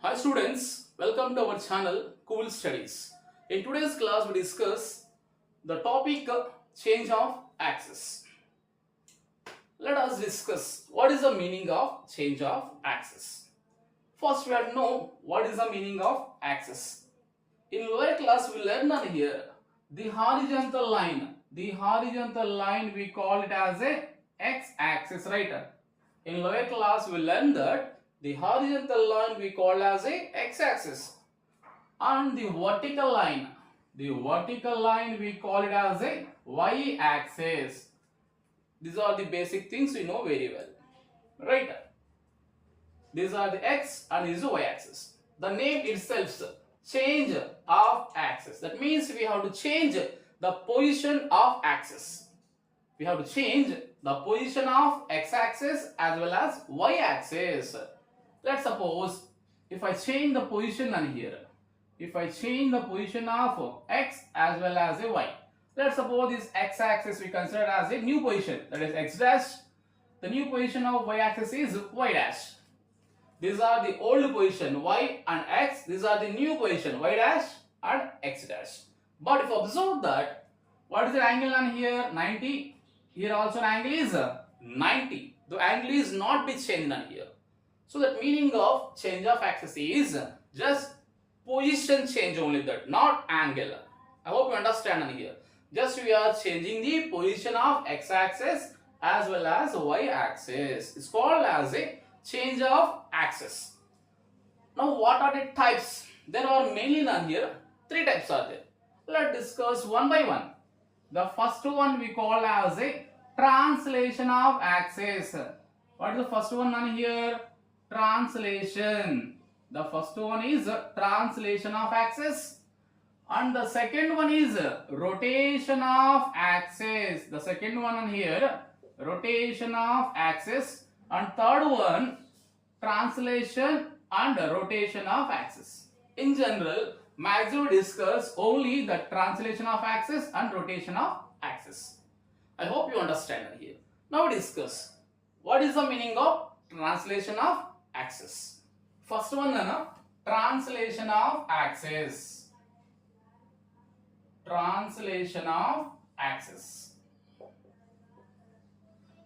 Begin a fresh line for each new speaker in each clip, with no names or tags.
Hi students, welcome to our channel Cool Studies. In today's class we discuss the topic change of axis. Let us discuss what is the meaning of change of axis. First we have to know what is the meaning of axis. In lower class we learned on here the horizontal line. The horizontal line we call it as a x-axis, right? In lower class we learned that the horizontal line we call as a x-axis and the vertical line we call it as a y-axis. These are the basic things we know very well, right? These are the x and this is the y-axis. The name itself, change of axis. That means we have to change the position of axis. We have to change the position of x-axis as well as y-axis. Let's suppose if I change the position on here, if I change the position of x as well as a y, let's suppose this x-axis we consider as a new position, that is x dash. The new position of y-axis is y dash. These are the old position y and x. These are the new position y dash and x dash. But if you observe that, what is the angle on here? 90. Here also an angle is 90. The angle is not be changed on here. So that meaning of change of axis is just position change only, that not angle. I hope you understand on here. Just we are changing the position of x-axis as well as y-axis. It's called as a change of axis. Now what are the types? There are mainly on here 3 types are there. Let's discuss one by one. The first one we call as a translation of axis. What is the first one on here? Translation. The first one is translation of axis and the second one is rotation of axis. The second one on here, rotation of axis, and third one, translation and rotation of axis. In general, maximum discuss only the translation of axis and rotation of axis. I hope you understand here. Now discuss what is the meaning of translation of axis. First one, translation of axis. Translation of axis.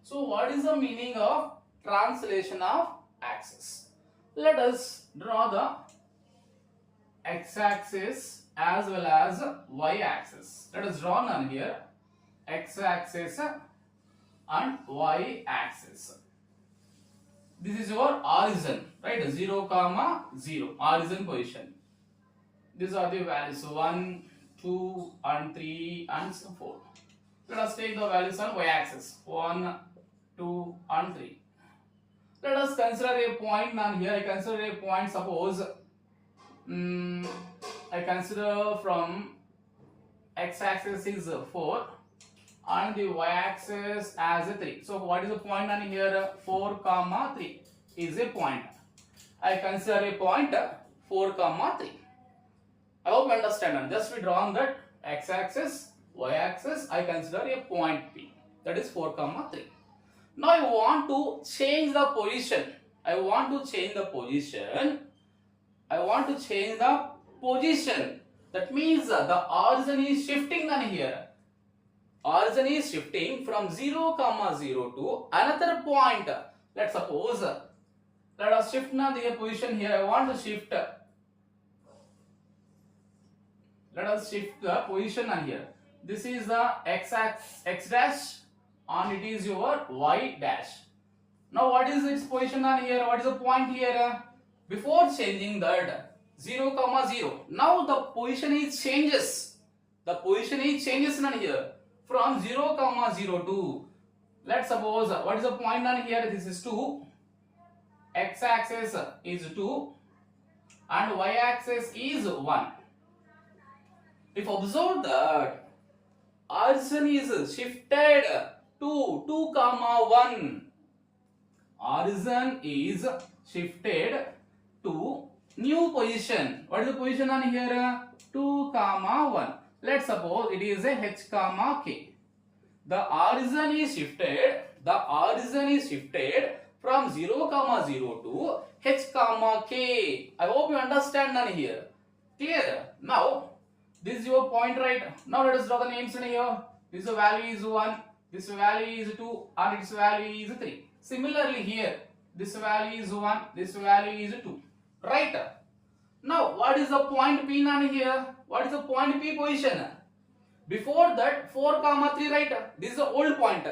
So what is the meaning of translation of axis? Let us draw the x-axis as well as y-axis. Let us draw on here x-axis and y-axis. This is your origin, right? 0, 0, origin position. These are the values 1, 2 and 3 and 4. Let us take the values on y-axis 1, 2 and 3. Let us consider a point on here. I consider a point, suppose I consider from x-axis is 4 and the y-axis as a 3. So what is the point on here? 4, 3 is a point. I consider a point 4, 3. I hope you understand. Just we draw on that x-axis, y-axis. I consider a point P, that is 4, 3. Now I want to change the position. I want to change the position. That means the origin is shifting on here. Origin is shifting from 0, 0 to another point. Let's suppose, let us shift now the position here. I want to shift. Let us shift the position on here. This is the x-axis, x dash, and it is your y dash. Now what is its position on here? What is the point here? Before changing that 0, 0. Now the position is changes. The position is changes on here. From 0, 0 to, let's suppose, what is the point on here? This is 2, x-axis is 2 and y-axis is 1. If observe that origin is shifted to 2, 1. Origin is shifted to new position. What is the position on here? 2, 1. Let's suppose it is a h, k. The origin is shifted from 0, 0 to h comma k. I hope you understand that here. Clear? Now this is your point, right? Now let us draw the names in here. This value is 1, this value is 2, and its value is 3. Similarly here, this value is 1, this value is 2. Right? Now what is the point P on here? What is the point P position? Before that 4 comma 3, right? This is the old point.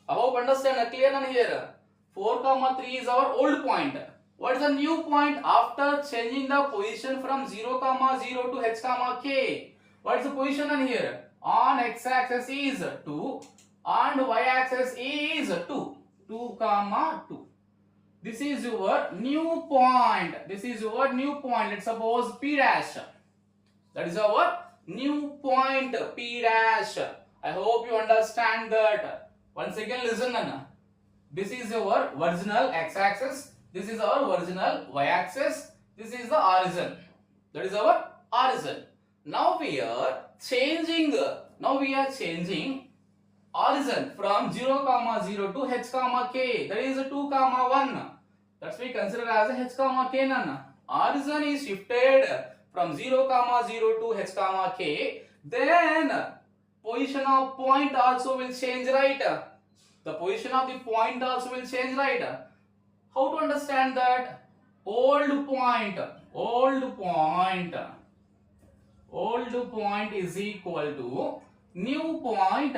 I hope understand clear on here. 4 comma 3 is our old point. What is the new point after changing the position from 0 comma 0 to h comma k? What is the position on here? On x-axis is 2 and y-axis is 2. 2 comma 2. This is your new point. This is your new point. Let's suppose P dash. That is our new point P dash. I hope you understand that. Once again listen, Anna. This is your original x-axis. This is our original y-axis. This is the origin. That is our origin. Now we are changing. Origin from 0 comma 0 to h comma k. That is 2 comma 1. That's we consider as h comma k. Nana. Origin is shifted from 0 comma 0 to h comma k. Then position of point also will change, right? The position of the point also will change, right? How to understand that? Old point is equal to new point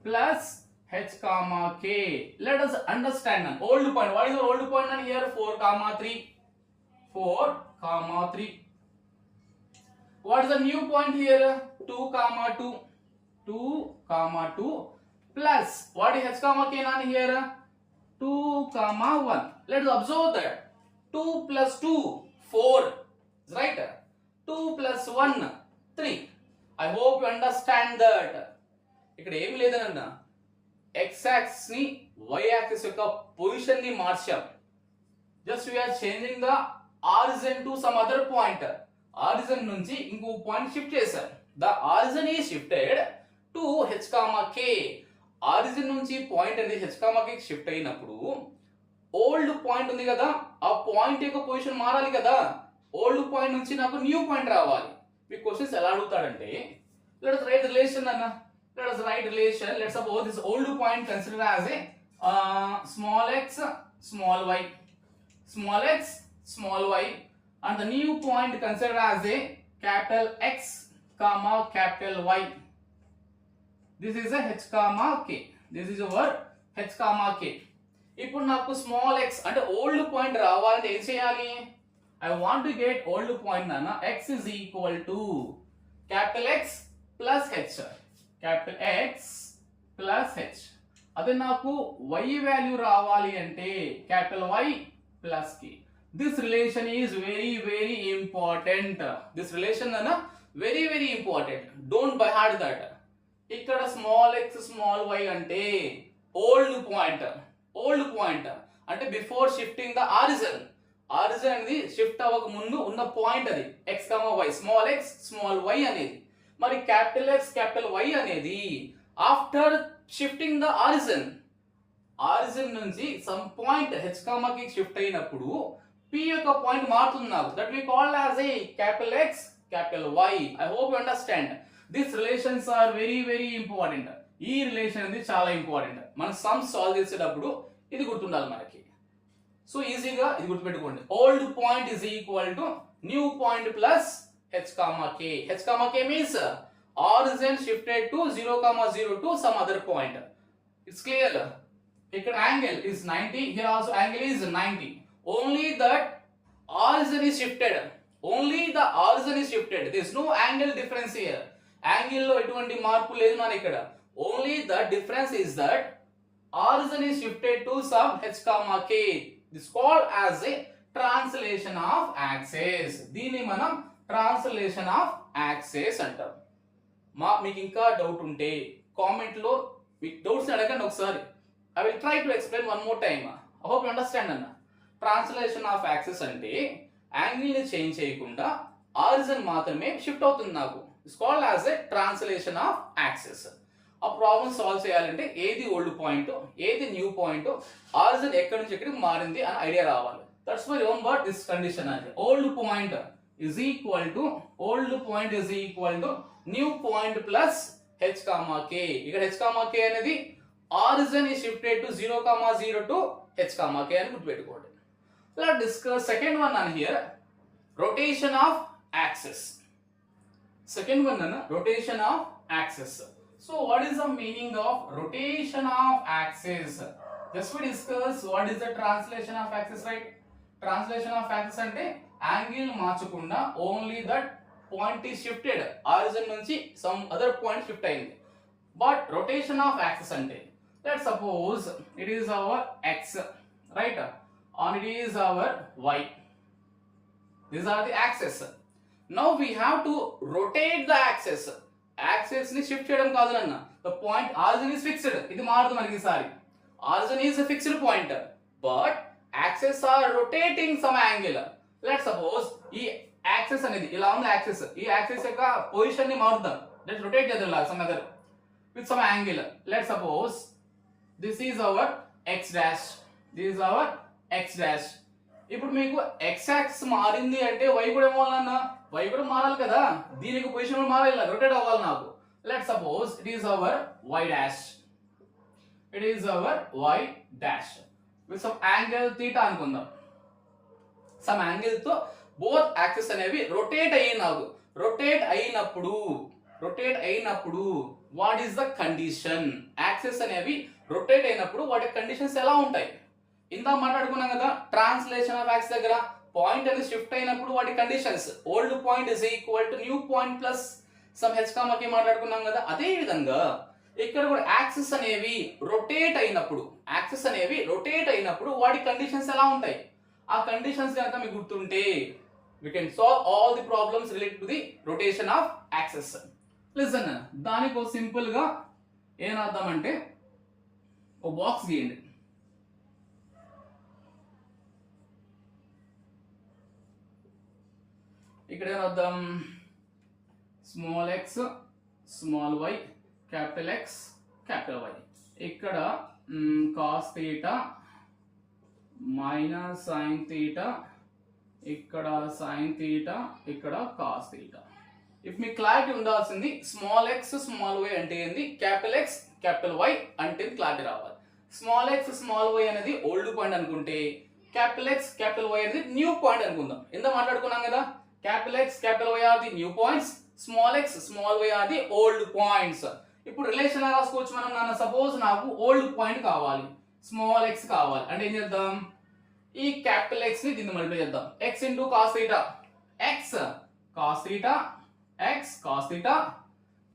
plus h comma k. Let us understand old point. What is the old point on here? 4 comma 3. What is the new point here? 2 comma 2 plus what is h comma k on here? 2 comma 1. Let's observe that 2 plus 2 4, right? 2 plus 1 3. I hope you understand that. ఇక్కడ ఏమి లేదన్నా, x axis ని y axis యొక్క position ని మార్చాం. Just we are changing the origin to some other point. Origin నుంచి ఇంకో point shift చేశాం. The origin is shifted to h comma k. Origin నుంచి పాయింట్ అనేది h comma k షిఫ్ట్ అయినప్పుడు old point ఉంది కదా, ఆ పాయింట్ యొక్క పొజిషన్ మారాలి కదా. ఓల్డ్ పాయింట్ నుంచి నాకు న్యూ పాయింట్ రావాలి. మీ క్వశ్చన్స్ ఎలా అడుగుతాడంటే, let us write relation అన్న. Let us write relation. Let's suppose this old point consider as a small x small y, small x small y, and the new point consider as a capital X comma capital Y. This is a h comma k. This is our h comma k. ఇప్పుడు నాకు small x అంటే old point రావాలంటే ఏం చేయాలి? I want to get old point నాన్న. X is equal to capital X plus h. Capital X plus h. అదే నాకు y value రావాలి అంటే capital Y plus k. This relation is very important. This relation nana very important. Don't by heart that. ఇక్కడ small x small y అంటే old point అంటే before shifting the origin అనేది shift అవ్వక ముందు ఉన్న point అది x, y, small x small y అనేది. మరి capital X capital Y అనేది ఆఫ్టర్ షిఫ్టింగ్ ద origin నుంచి some point h, k shift అయినప్పుడు p యొక్క పాయింట్ మారుతుంది నాకు. That we call as a capital X capital Y. I hope you understand. These relations are very important. ఈ relation అనేది చాలా important. మనం some solve చేసేటప్పుడు ఇది గుర్తుండాలి మనకి. సో ఈజీగా ఇది గుర్తుపెట్టుకోండి. Old point is equal to new point plus h, k. h, k means origin shifted to 0, 0 to some other point. It's clear. Here angle is 90. Here also angle is 90. Only that origin is shifted. There is no angle difference here. Angle లో ఎటువంటి మార్పు లేదు మన ఇక్కడ. Only the difference is that origin is shifted to some h, k. This is called as a translation of axis. దీన్ని మనం translation of access అంటాం. మీకు ఇంకా డౌట్ ఉంటే కామెంట్ లో మీ డౌట్స్ అడగండి ఒకసారి. I will try to explain one more time. I hope you understand అన్న. ట్రాన్స్లేషన్ ఆఫ్ యాక్సెస్ అంటే యాంగిల్ ని చేంజ్ చేయకుండా ఆరిజిన్ మాత్రమే షిఫ్ట్ అవుతుంది నాకు. It's called as a translation of axes. ఆ ప్రాబ్లమ్ సాల్వ్ చేయాలంటే ఏది ఓల్డ్ పాయింట్, ఏది న్యూ పాయింట్, ఆరిజిన్ ఎక్కడి నుంచి ఎక్కడికి మారింది అని ఐడియా రావాలి. That's why remember this condition అంటే old point is equal to new point plus h, k. ఇక్కడ h, k అనేది origin is shifted to 0, 0 to h, k అని గుర్తుపెట్టుకోండి. Let's discuss second one on here, rotation of axis. Second one on rotation of axis. So what is the meaning of rotation of axis? Just we discuss what is the translation of axis, right? Translation of axis అంటే angle మార్చకుండా only that point is shifted, origin నుంచి some other point shift అయింది. But rotation of axis అంటే let's suppose it is our x, right, and it is our y. These are the axes. Now we have to rotate the axis. Axis ని shift చేయడం కాదు నాన్న. The point origin is fixed. ఇది మారదు మనకి ఈసారి. Origin is a fixed point, but axes are rotating some angle. Let's suppose ఈ axis అనేది ఇలా ఉంది యాక్సిస్, ఈ యాక్సిస్ యొక్క పొజిషన్ ని మారుద్దాం. లెట్స్ రొటేట్ చేద్దాం ఇలా some other with some angle. Let's suppose this is our x dash, this is our x dash. ఇప్పుడు మీకు x యాక్సిస్ మారింది అంటే y కూడా ఏమవ్వాలన్నా, y కూడా మారాలి కదా, దీనికి పొజిషన్ కూడా మారాలి, రొటేట్ అవ్వాలి నాకు. Let's suppose it is our y dash, it is our y dash with some angle theta అనుకుందాం. some angle తో both axis అనేవి రొటేట్ అయినావు. రొటేట్ అయినప్పుడు what is the condition? Axis అనేవి రొటేట్ అయినప్పుడు వాటి కండిషన్స్ ఎలా ఉంటాయి? ఇందా మాట్లాడుకున్నాం కదా ట్రాన్స్లేషన్ ఆఫ్ యాక్సిస్ దగ్గర పాయింట్ అనేది షిఫ్ట్ అయినప్పుడు వాటి conditions old point is equal to new point plus some h, k మాట్లాడుకున్నాం కదా. అదే విధంగా ఇక్కడ కూడా యాక్సిస్ అనేవి రొటేట్ అయినప్పుడు వాటి కండిషన్స్ ఎలా ఉంటాయి? ఆ కండిషన్స్ కనుక మీకు గుర్తుంటే we can solve all the problems related to the rotation of axis. Listen, దానికి ఒక సింపుల్ గా ఏం రాద్దామంటే ఒక బాక్స్ గీయండి. ఇక్కడ ఏం రాద్దాం? Small x, small y, capital x, capital y. ఇక్కడ cos theta minus sin theta, ఇక్కడ sin theta, ఇక్కడ cos theta. ఇప్పుడు మీకు క్లారిటీ ఉండాల్సింది స్మాల్ x స్మాల్ y అంటే ఏంది, క్యాపిటల్ x క్యాపిటల్ y అంటే క్లారిటీ రావాలి. స్మాల్ x స్మాల్ y అనేది ఓల్డ్ పాయింట్ అనుకుంటే క్యాపిటల్ x క్యాపిటల్ y అనేది న్యూ పాయింట్ అనుకుందాం. ఇందా మాట్లాడుకున్నాం కదా capital x capital y are the new points, small x small y are the old points. ఇప్పుడు రిలేషన్ రాసుకోవచ్చు మనం. నాన్న సపోజ్ నాకు ఓల్డ్ పాయింట్ కావాలి, స్మాల్ x కావాలి అంటే ఏం చేద్దాం? ఈ క్యాపిటల్ x ని దీన్ని మల్టిప్లై చేద్దాం. x into cos theta, x cos theta, x cos theta,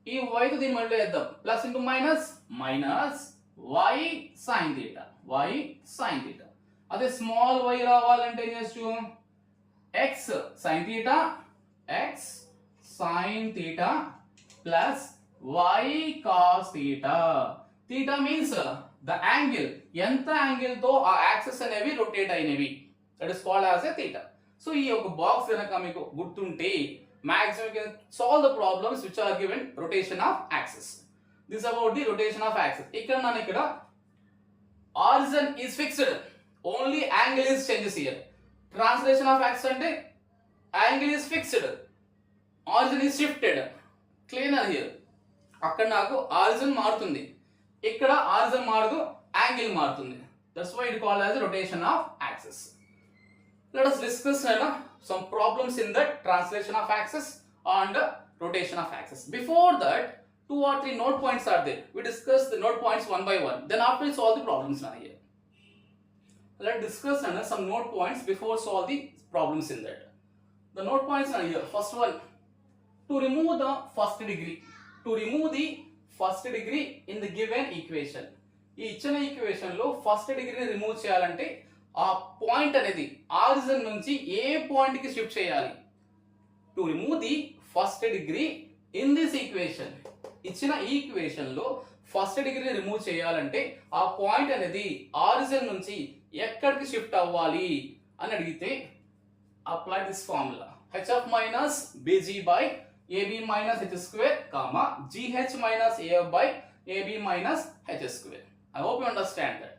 ఈ y తో దీన్ని మల్టిప్లై చేద్దాం. Plus into minus minus y sin theta, y sin theta. అదే స్మాల్ y రావాలంటే ఏం చేస్తూ x sin theta, x sin theta plus y cos theta. theta means the angle, ఎంత angle తో ఆ యాక్సిస్ అనేవి రొటేట్ అయినవి, that is called as a theta. So ఈ ఒక బాక్స్ కనుక మీకు గుర్తుంటే maximum you can solve the problems which are given rotation of axis. This about the rotation of axis. ఇక్కడ origin is fixed, only angle is changes here. Translation of axis అంటే angle is fixed, origin is shifted. Clear here. అక్కడ నాకు origin మారుతుంది, ఇక్కడ origin మారదు, angle మారుతుంది. That's why it called as rotation of axis. Let us discuss some problems in the translation of axis and rotation of axis. Before that, 2 or 3 note points are there. We discuss the note points one by one. Then after we solve the problems now here. Let's discuss some note points before solve the problems in that. The note points are here. First one, to remove the first degree. To remove the first degree in the given equation. ఈ ఇచ్చిన equation లో first డిగ్రీని remove చేయాలంటే ఆ point అనేది origin నుంచి ఏ point కి shift చేయాలి? To remove the first degree in this equation. ఇచ్చిన ఈక్వేషన్ లో ఫస్ట్ డిగ్రీ రిమూవ్ చేయాలంటే ఆ పాయింట్ అనేది ఆరిజిన్ నుంచి ఎక్కడికి షిఫ్ట్ అవ్వాలి అని అడిగితే apply this formula. hf minus bg by ab minus h square, gh minus af by AB minus H square. I hope you understand that.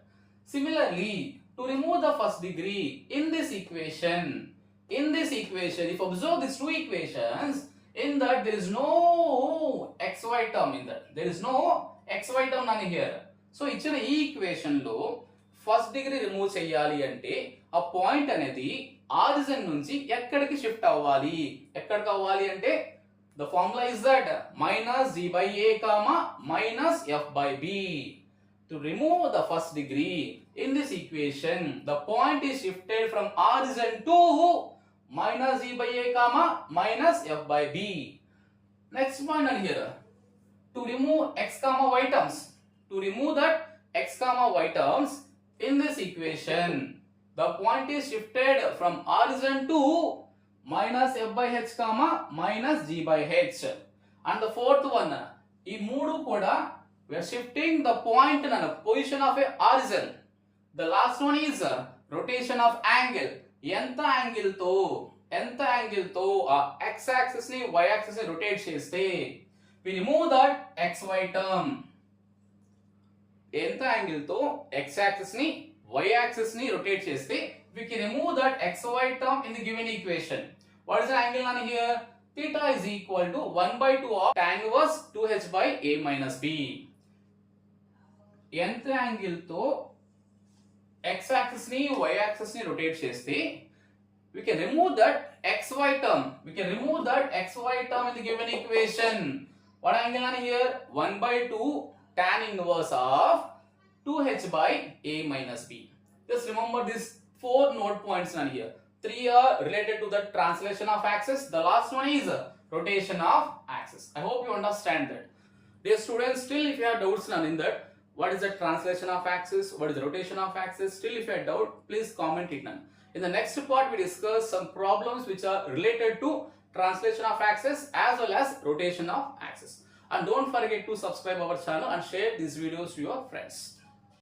Similarly, to remove the first degree in this equation, if you observe these two equations, in that there is no xy term in that. There is no xy term none here. So ఇచ్చిన ఈ equation లో first degree remove చేయాలి అంటే ఆ point అనేది origin నుంచి ఎక్కడికి shift అవ్వాలి? ఎక్కడికి అవ్వాలి అంటే the formula is that minus g by a comma minus f by b. To remove the first degree in this equation, the point is shifted from origin to minus g by a comma minus f by b. Next point on here, to remove x comma y terms, to remove that x comma y terms in this equation, the point is shifted from origin to minus f by h comma minus g by h. And the fourth one, ఈ మూడు కూడా we are shifting the point in a position of a origin. The last one is rotation of angle. ఎంత angle తో ఆ x axis ని y axis ని rotate చేస్తే we remove that xy term. ఎంత యాంగిల్ తో x axis ని y axis ని రొటేట్ చేస్తే we can remove that xy term in the given equation. What is the angle on here? Theta is equal to 1/2 of tan inverse 2h by a minus b. ఎంత angle తో x axis ని y axis ని rotate చేస్తే we can remove that xy term. We can remove that xy term in the given equation. What angle on here? 1/2 tan inverse of 2h by a minus b. Just remember these four note points on here. Three are related to the translation of axis. The last one is rotation of axis. I hope you understand that. Dear students, still if you have doubts in that, what is the translation of axis, what is the rotation of axis, still if you have doubt, please comment it down. In the next part, we discuss some problems which are related to translation of axis as well as rotation of axis. And don't forget to subscribe our channel and share these videos to your friends.